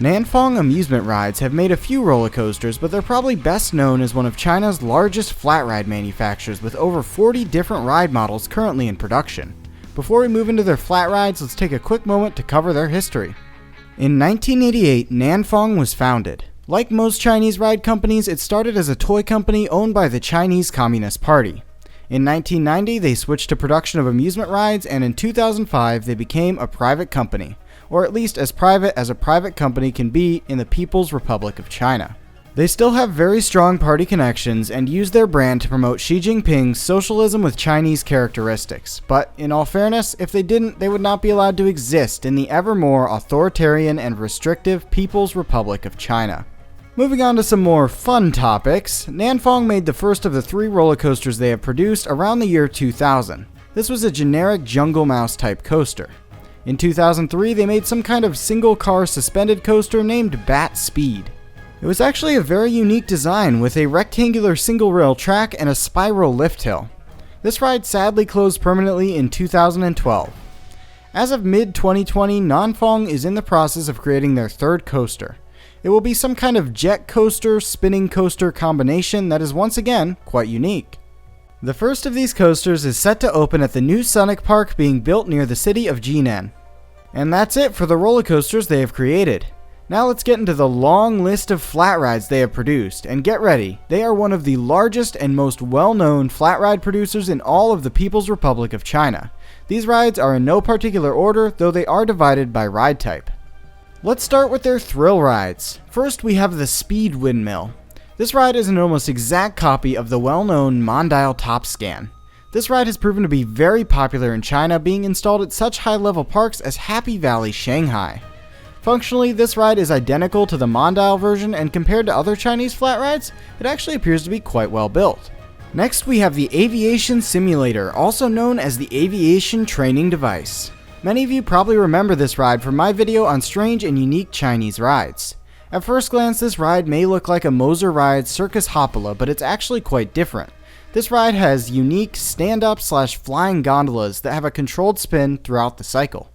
Nanfang Amusement Rides have made a few roller coasters, but they're probably best known as one of China's largest flat ride manufacturers with over 40 different ride models currently in production. Before we move into their flat rides, let's take a quick moment to cover their history. In 1988, Nanfang was founded. Like most Chinese ride companies, it started as a toy company owned by the Chinese Communist Party. In 1990, they switched to production of amusement rides, and in 2005, they became a private company, or at least as private as a private company can be in the People's Republic of China. They still have very strong party connections and use their brand to promote Xi Jinping's socialism with Chinese characteristics, but in all fairness, if they didn't, they would not be allowed to exist in the ever more authoritarian and restrictive People's Republic of China. Moving on to some more fun topics, Nanfang made the first of the 3 roller coasters they have produced around the year 2000. This was a generic Jungle Mouse type coaster. In 2003, they made some kind of single-car suspended coaster named Bat Speed. It was actually a very unique design with a rectangular single-rail track and a spiral lift hill. This ride sadly closed permanently in 2012. As of mid-2020, Nanfang is in the process of creating their 3rd coaster. It will be some kind of jet coaster, spinning coaster combination that is once again quite unique. The first of these coasters is set to open at the new Sonic Park being built near the city of Jinan. And that's it for the roller coasters they have created. Now let's get into the long list of flat rides they have produced, and get ready, they are one of the largest and most well-known flat ride producers in all of the People's Republic of China. These rides are in no particular order, though they are divided by ride type. Let's start with their thrill rides. First we have the Speed Windmill. This ride is an almost exact copy of the well-known Mondial Top Scan. This ride has proven to be very popular in China, being installed at such high-level parks as Happy Valley, Shanghai. Functionally, this ride is identical to the Mondial version, and compared to other Chinese flat rides, it actually appears to be quite well built. Next, we have the Aviation Simulator, also known as the Aviation Training Device. Many of you probably remember this ride from my video on strange and unique Chinese rides. At first glance, this ride may look like a Moser Ride Circus Hoppala, but it's actually quite different. This ride has unique stand-up/flying gondolas that have a controlled spin throughout the cycle.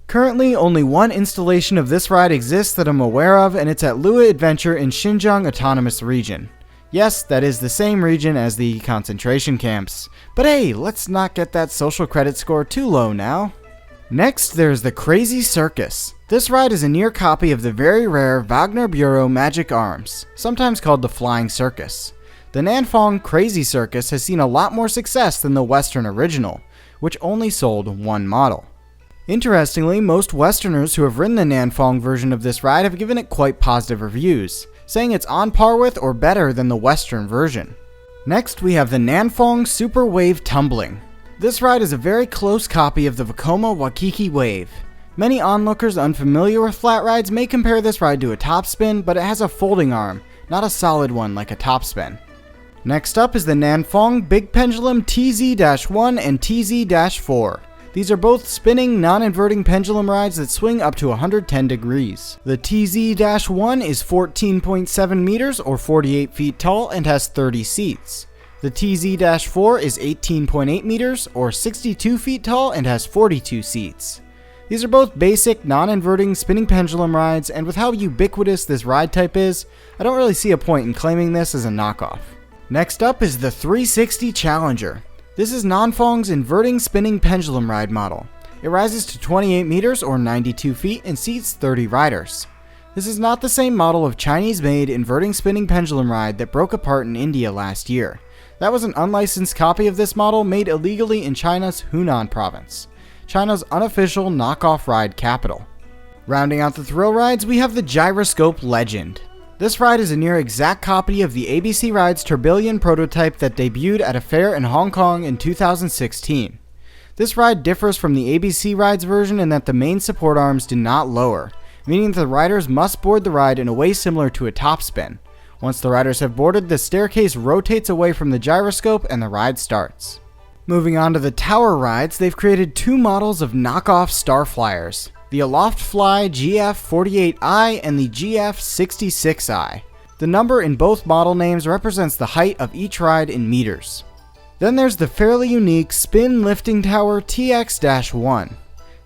Currently, only one installation of this ride exists that I'm aware of, and it's at Lua Adventure in Xinjiang Autonomous Region. Yes, that is the same region as the concentration camps. But hey, let's not get that social credit score too low now. Next, there's the Crazy Circus. This ride is a near copy of the very rare Wagner Bureau Magic Arms, sometimes called the Flying Circus. The Nanfang Crazy Circus has seen a lot more success than the Western original, which only sold 1 model. Interestingly, most Westerners who have ridden the Nanfang version of this ride have given it quite positive reviews, saying it's on par with or better than the Western version. Next, we have the Nanfang Super Wave Tumbling. This ride is a very close copy of the Vekoma Waikiki Wave. Many onlookers unfamiliar with flat rides may compare this ride to a topspin, but it has a folding arm, not a solid one like a topspin. Next up is the Nanfang Big Pendulum TZ-1 and TZ-4. These are both spinning, non-inverting pendulum rides that swing up to 110 degrees. The TZ-1 is 14.7 meters or 48 feet tall and has 30 seats. The TZ-4 is 18.8 meters or 62 feet tall and has 42 seats. These are both basic, non-inverting spinning pendulum rides, and with how ubiquitous this ride type is, I don't really see a point in claiming this as a knockoff. Next up is the 360 Challenger. This is Nanfang's inverting spinning pendulum ride model. It rises to 28 meters or 92 feet and seats 30 riders. This is not the same model of Chinese-made inverting spinning pendulum ride that broke apart in India last year. That was an unlicensed copy of this model made illegally in China's Hunan province, China's unofficial knockoff ride capital. Rounding out the thrill rides, we have the Gyroscope Legend. This ride is a near exact copy of the ABC Rides Tourbillon prototype that debuted at a fair in Hong Kong in 2016. This ride differs from the ABC Rides version in that the main support arms do not lower, meaning that the riders must board the ride in a way similar to a topspin. Once the riders have boarded, the staircase rotates away from the gyroscope and the ride starts. Moving on to the tower rides, they've created 2 models of knockoff Starflyers, the Aloftfly GF48i and the GF66i. The number in both model names represents the height of each ride in meters. Then there's the fairly unique Spin Lifting Tower TX-1.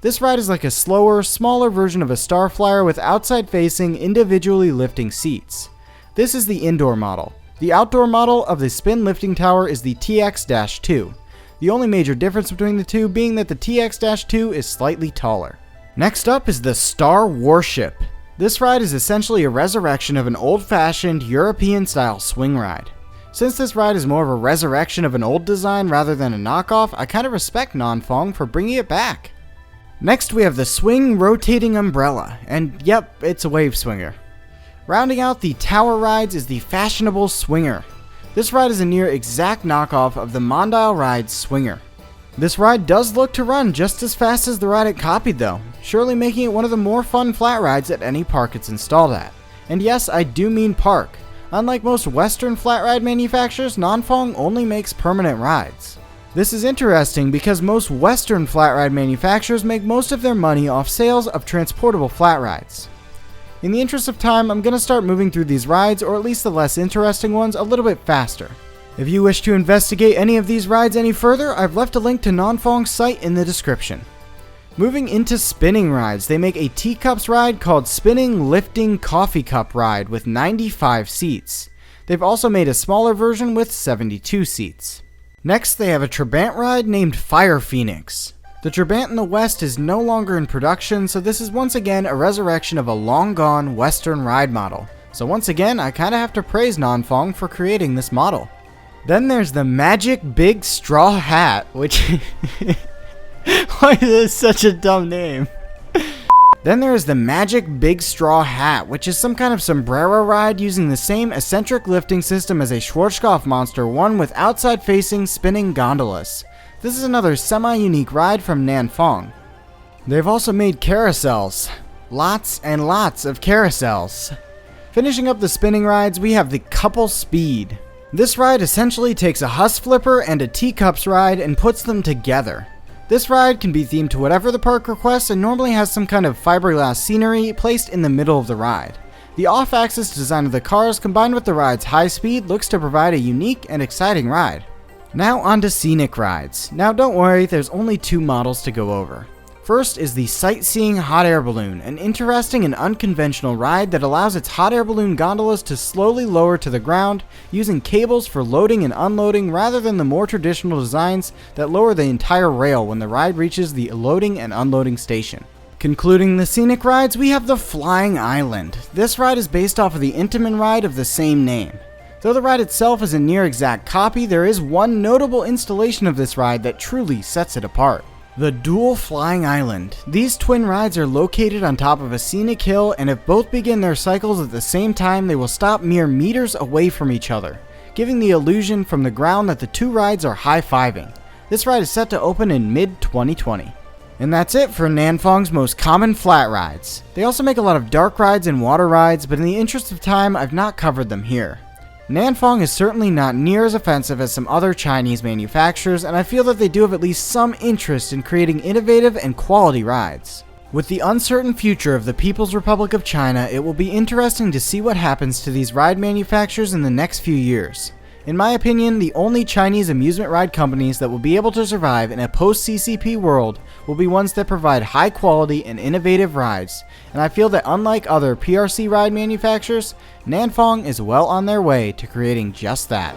This ride is like a slower, smaller version of a Starflyer with outside-facing, individually lifting seats. This is the indoor model. The outdoor model of the spin lifting tower is the TX-2. The only major difference between the two being that the TX-2 is slightly taller. Next up is the Star Warship. This ride is essentially a resurrection of an old-fashioned European-style swing ride. Since this ride is more of a resurrection of an old design rather than a knockoff, I kind of respect Nanfong for bringing it back. Next we have the Swing Rotating Umbrella, and yep, it's a wave swinger. Rounding out the tower rides is the Fashionable Swinger. This ride is a near exact knockoff of the Mondial Ride's Swinger. This ride does look to run just as fast as the ride it copied though, surely making it one of the more fun flat rides at any park it's installed at. And yes, I do mean park. Unlike most Western flat ride manufacturers, Nanfong only makes permanent rides. This is interesting because most Western flat ride manufacturers make most of their money off sales of transportable flat rides. In the interest of time, I'm going to start moving through these rides, or at least the less interesting ones, a little bit faster. If you wish to investigate any of these rides any further, I've left a link to Nanfong's site in the description. Moving into spinning rides, they make a teacups ride called Spinning Lifting Coffee Cup Ride with 95 seats. They've also made a smaller version with 72 seats. Next, they have a Trabant ride named Fire Phoenix. The Trabant in the West is no longer in production, so this is once again a resurrection of a long-gone Western ride model. So once again, I kinda have to praise Nanfong for creating this model. Then there's the Magic Big Straw Hat, which... Why is this such a dumb name? Then there is the Magic Big Straw Hat, which is some kind of sombrero ride using the same eccentric lifting system as a Schwarzkopf Monster 1 with outside-facing spinning gondolas. This is another semi-unique ride from Nanfong. They've also made carousels. Lots and lots of carousels. Finishing up the spinning rides, we have the Couple Speed. This ride essentially takes a Huss Flipper and a Teacups ride and puts them together. This ride can be themed to whatever the park requests and normally has some kind of fiberglass scenery placed in the middle of the ride. The off-axis design of the cars combined with the ride's high speed looks to provide a unique and exciting ride. Now on to scenic rides. Now don't worry, there's only two models to go over. First is the Sightseeing Hot Air Balloon, an interesting and unconventional ride that allows its hot air balloon gondolas to slowly lower to the ground using cables for loading and unloading rather than the more traditional designs that lower the entire rail when the ride reaches the loading and unloading station. Concluding the scenic rides, we have the Flying Island. This ride is based off of the Intamin ride of the same name. Though the ride itself is a near exact copy, there is one notable installation of this ride that truly sets it apart. The Dual Flying Island. These twin rides are located on top of a scenic hill, and if both begin their cycles at the same time, they will stop mere meters away from each other, giving the illusion from the ground that the two rides are high-fiving. This ride is set to open in mid-2020. And that's it for Nanfong's most common flat rides. They also make a lot of dark rides and water rides, but in the interest of time, I've not covered them here. Nanfong is certainly not near as offensive as some other Chinese manufacturers, and I feel that they do have at least some interest in creating innovative and quality rides. With the uncertain future of the People's Republic of China, it will be interesting to see what happens to these ride manufacturers in the next few years. In my opinion, the only Chinese amusement ride companies that will be able to survive in a post-CCP world will be ones that provide high quality and innovative rides, and I feel that unlike other PRC ride manufacturers, Nanfong is well on their way to creating just that.